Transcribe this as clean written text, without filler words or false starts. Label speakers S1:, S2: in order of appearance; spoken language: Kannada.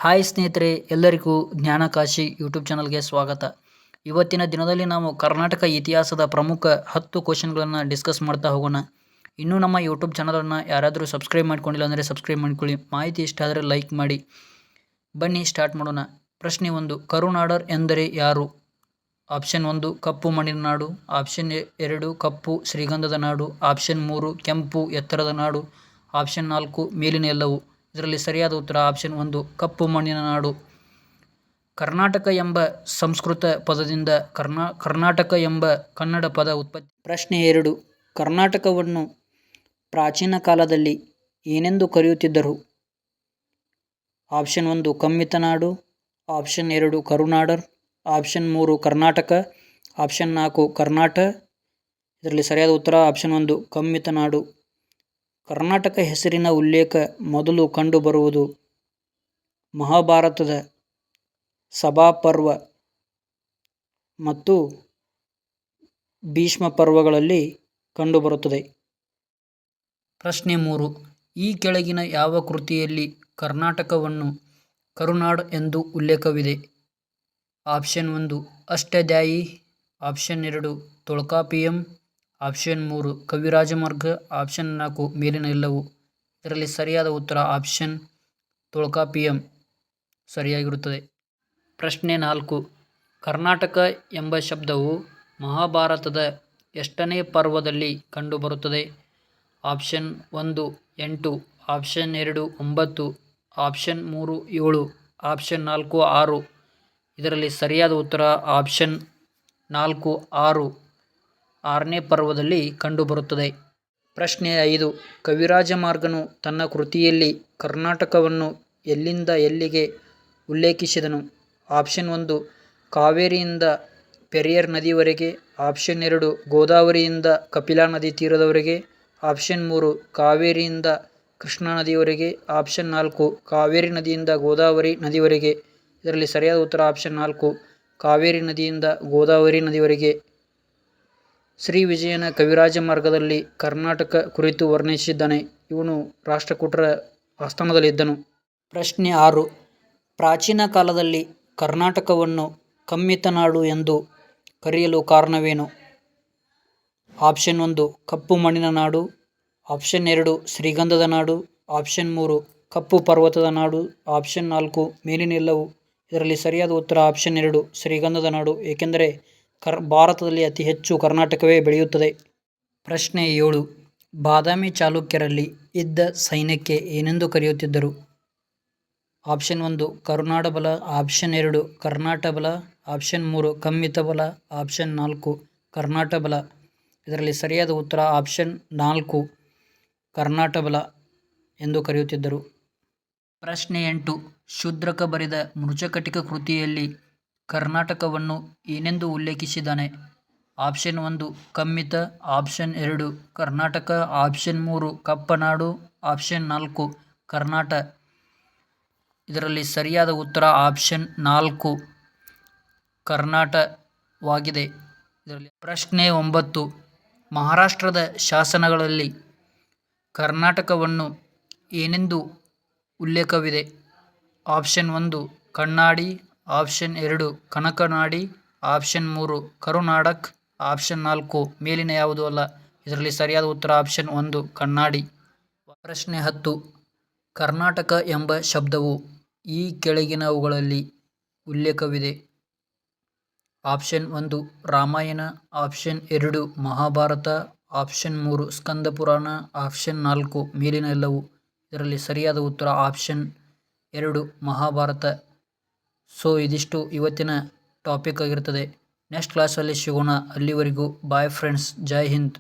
S1: ಹಾಯ್ ಸ್ನೇಹಿತರೆ, ಎಲ್ಲರಿಗೂ ಜ್ಞಾನಕಾಶಿ ಯೂಟ್ಯೂಬ್ ಚಾನಲ್ಗೆ ಸ್ವಾಗತ. ಇವತ್ತಿನ ದಿನದಲ್ಲಿ ನಾವು ಕರ್ನಾಟಕ ಇತಿಹಾಸದ ಪ್ರಮುಖ 10 ಕ್ವಶನ್ಗಳನ್ನು ಡಿಸ್ಕಸ್ ಮಾಡ್ತಾ ಹೋಗೋಣ. ಇನ್ನೂ ನಮ್ಮ ಯೂಟ್ಯೂಬ್ ಚಾನಲನ್ನು ಯಾರಾದರೂ ಸಬ್ಸ್ಕ್ರೈಬ್ ಮಾಡ್ಕೊಂಡಿಲ್ಲ ಅಂದರೆ ಸಬ್ಸ್ಕ್ರೈಬ್ ಮಾಡ್ಕೊಳ್ಳಿ. ಮಾಹಿತಿ ಇಷ್ಟ ಆದರೆ ಲೈಕ್ ಮಾಡಿ. ಬನ್ನಿ ಸ್ಟಾರ್ಟ್ ಮಾಡೋಣ. ಪ್ರಶ್ನೆ 1, ಕರುನಾಡರ್ ಎಂದರೆ ಯಾರು? ಆಪ್ಷನ್ 1 ಕಪ್ಪು ಮಣ್ಣಿನ ನಾಡು, ಆಪ್ಷನ್ 2 ಕಪ್ಪು ಶ್ರೀಗಂಧದ ನಾಡು, ಆಪ್ಷನ್ 3 ಕೆಂಪು ಎತ್ತರದ ನಾಡು, ಆಪ್ಷನ್ 4 ಮೇಲಿನ ಎಲ್ಲವೂ. ಇದರಲ್ಲಿ ಸರಿಯಾದ ಉತ್ತರ ಆಪ್ಷನ್ 1 ಕಪ್ಪು ಮಣ್ಣಿನ ನಾಡು. ಕರ್ನಾಟಕ ಎಂಬ ಸಂಸ್ಕೃತ ಪದದಿಂದ ಕರ್ನಾಟಕ ಎಂಬ ಕನ್ನಡ ಪದ ಉತ್ಪತ್ತಿ. ಪ್ರಶ್ನೆ 2, ಕರ್ನಾಟಕವನ್ನು ಪ್ರಾಚೀನ ಕಾಲದಲ್ಲಿ ಏನೆಂದು ಕರೆಯುತ್ತಿದ್ದರು? ಆಪ್ಷನ್ 1 ಕಮ್ಮಿತ ನಾಡು, option 2 ಕರುನಾಡರ್, option 3 Karnataka, option 4 Karnata. ಇದರಲ್ಲಿ ಸರಿಯಾದ ಉತ್ತರ ಆಪ್ಷನ್ 1 ಕಮ್ಮಿತ ನಾಡು. ಕರ್ನಾಟಕ ಹೆಸರಿನ ಉಲ್ಲೇಖ ಮೊದಲು ಕಂಡುಬರುವುದು ಮಹಾಭಾರತದ ಸಭಾಪರ್ವ ಮತ್ತು ಭೀಷ್ಮ ಪರ್ವಗಳಲ್ಲಿ ಕಂಡುಬರುತ್ತದೆ. ಪ್ರಶ್ನೆ 3, ಈ ಕೆಳಗಿನ ಯಾವ ಕೃತಿಯಲ್ಲಿ ಕರ್ನಾಟಕವನ್ನು ಕರುನಾಡ್ ಎಂದು ಉಲ್ಲೇಖವಿದೆ? Option 1 Ashtadhyayi, option 2 Tolkappiyam, option 3 Kavirajamarga, option 4 ಮೇಲಿನ ಎಲ್ಲವೂ. ಇದರಲ್ಲಿ ಸರಿಯಾದ ಉತ್ತರ ಆಪ್ಷನ್ ತೊಲ್ಕಾಪಿಯಂ ಸರಿಯಾಗಿರುತ್ತದೆ. ಪ್ರಶ್ನೆ 4, ಕರ್ನಾಟಕ ಎಂಬ ಶಬ್ದವು ಮಹಾಭಾರತದ ಎಷ್ಟನೇ ಪರ್ವದಲ್ಲಿ ಕಂಡುಬರುತ್ತದೆ? Option 1 8, option 2 9, option 3 7, option 4 6. ಇದರಲ್ಲಿ ಸರಿಯಾದ ಉತ್ತರ ಆಪ್ಷನ್ 4 6ನೇ ಪರ್ವದಲ್ಲಿ ಕಂಡುಬರುತ್ತದೆ. ಪ್ರಶ್ನೆ 5, ಕವಿರಾಜಮಾರ್ಗನು ತನ್ನ ಕೃತಿಯಲ್ಲಿ ಕರ್ನಾಟಕವನ್ನು ಎಲ್ಲಿಂದ ಎಲ್ಲಿಗೆ ಉಲ್ಲೇಖಿಸಿದನು? ಆಪ್ಷನ್ 1 ಕಾವೇರಿಯಿಂದ ಪೆರಿಯಾರ್ ನದಿಯವರೆಗೆ, ಆಪ್ಷನ್ 2 ಗೋದಾವರಿಯಿಂದ ಕಪಿಲಾ ನದಿ ತೀರದವರೆಗೆ, ಆಪ್ಷನ್ 3 ಕಾವೇರಿಯಿಂದ ಕೃಷ್ಣಾ ನದಿಯವರೆಗೆ, ಆಪ್ಷನ್ 4 ಕಾವೇರಿ ನದಿಯಿಂದ ಗೋದಾವರಿ ನದಿವರೆಗೆ. ಇದರಲ್ಲಿ ಸರಿಯಾದ ಉತ್ತರ ಆಪ್ಷನ್ 4 ಕಾವೇರಿ ನದಿಯಿಂದ ಗೋದಾವರಿ ನದಿವರೆಗೆ. ಶ್ರೀ ವಿಜಯನ ಕವಿರಾಜಮಾರ್ಗದಲ್ಲಿ ಕರ್ನಾಟಕ ಕುರಿತು ವರ್ಣಿಸಿದ್ದಾನೆ. ಇವನು ರಾಷ್ಟ್ರಕೂಟರ ಆಸ್ಥಾನದಲ್ಲಿದ್ದನು. ಪ್ರಶ್ನೆ 6, ಪ್ರಾಚೀನ ಕಾಲದಲ್ಲಿ ಕರ್ನಾಟಕವನ್ನು ಕಮ್ಮಿತ ನಾಡು ಎಂದು ಕರೆಯಲು ಕಾರಣವೇನು? ಆಪ್ಷನ್ 1 ಕಪ್ಪು ಮಣ್ಣಿನ ನಾಡು, ಆಪ್ಷನ್ 2 ಶ್ರೀಗಂಧದ ನಾಡು, ಆಪ್ಷನ್ 3 ಕಪ್ಪು ಪರ್ವತದ ನಾಡು, ಆಪ್ಷನ್ 4 ಮೇಲಿನ ಎಲ್ಲವೂ. ಇದರಲ್ಲಿ ಸರಿಯಾದ ಉತ್ತರ ಆಪ್ಷನ್ 2 ಶ್ರೀಗಂಧದ ನಾಡು, ಏಕೆಂದರೆ ಭಾರತದಲ್ಲಿ ಅತಿ ಹೆಚ್ಚು ಕರ್ನಾಟಕವೇ ಬೆಳೆಯುತ್ತದೆ. ಪ್ರಶ್ನೆ 7, ಬಾದಾಮಿ ಚಾಲುಕ್ಯರಲ್ಲಿ ಇದ್ದ ಸೈನ್ಯಕ್ಕೆ ಏನೆಂದು ಕರೆಯುತ್ತಿದ್ದರು? ಆಪ್ಷನ್ 1 ಕರುನಾಡ ಬಲ, ಆಪ್ಷನ್ 2 ಕರ್ನಾಟ ಬಲ, ಆಪ್ಷನ್ 3 ಕಮ್ಮಿತ ಬಲ, ಆಪ್ಷನ್ 4 ಕರ್ನಾಟ ಬಲ. ಇದರಲ್ಲಿ ಸರಿಯಾದ ಉತ್ತರ ಆಪ್ಷನ್ 4 ಕರ್ನಾಟ ಬಲ ಎಂದು ಕರೆಯುತ್ತಿದ್ದರು. ಪ್ರಶ್ನೆ 8, ಶೂದ್ರಕ ಬರೆದ ಮೃಚ್ಛಕಟಿಕ ಕೃತಿಯಲ್ಲಿ ಕರ್ನಾಟಕವನ್ನು ಏನೆಂದು ಉಲ್ಲೇಖಿಸಿದ್ದಾನೆ? ಆಪ್ಷನ್ 1 ಕಮ್ಮಿತ, ಆಪ್ಷನ್ 2 ಕರ್ನಾಟಕ, ಆಪ್ಷನ್ 3 ಕಪ್ಪನಾಡು, ಆಪ್ಷನ್ 4 ಕರ್ನಾಟ. ಇದರಲ್ಲಿ ಸರಿಯಾದ ಉತ್ತರ ಆಪ್ಷನ್ 4 ಕರ್ನಾಟವಾಗಿದೆ. ಪ್ರಶ್ನೆ 9, ಮಹಾರಾಷ್ಟ್ರದ ಶಾಸನಗಳಲ್ಲಿ ಕರ್ನಾಟಕವನ್ನು ಏನೆಂದು ಉಲ್ಲೇಖವಿದೆ? ಆಪ್ಷನ್ 1 ಕಣ್ಣಾಡಿ, ಆಪ್ಷನ್ 2 ಕನಕನಾಡಿ, ಆಪ್ಷನ್ 3 ಕರುನಾಡಕ್, ಆಪ್ಷನ್ 4 ಮೇಲಿನ ಯಾವುದೂ ಅಲ್ಲ. ಇದರಲ್ಲಿ ಸರಿಯಾದ ಉತ್ತರ ಆಪ್ಷನ್ 1 ಕಣ್ಣಾಡಿ. ಪ್ರಶ್ನೆ 10, ಕರ್ನಾಟಕ ಎಂಬ ಶಬ್ದವು ಈ ಕೆಳಗಿನವುಗಳಲ್ಲಿ ಉಲ್ಲೇಖವಿದೆ? Option 1 Ramayana, option 2 Mahabharata, option 3 ಸ್ಕಂದ ಪುರಾಣ, ಆಪ್ಷನ್ 4 ಮೇಲಿನ ಎಲ್ಲವೂ. ಇದರಲ್ಲಿ ಸರಿಯಾದ ಉತ್ತರ ಆಪ್ಷನ್ 2 ಮಹಾಭಾರತ. ಸೊ ಇದಿಷ್ಟು ಇವತ್ತಿನ ಟಾಪಿಕ್ ಆಗಿರ್ತದೆ. ನೆಕ್ಸ್ಟ್ ಕ್ಲಾಸಲ್ಲಿ ಸಿಗೋಣ. ಅಲ್ಲಿವರೆಗೂ ಬಾಯ್ ಫ್ರೆಂಡ್ಸ್, ಜೈ ಹಿಂದ್.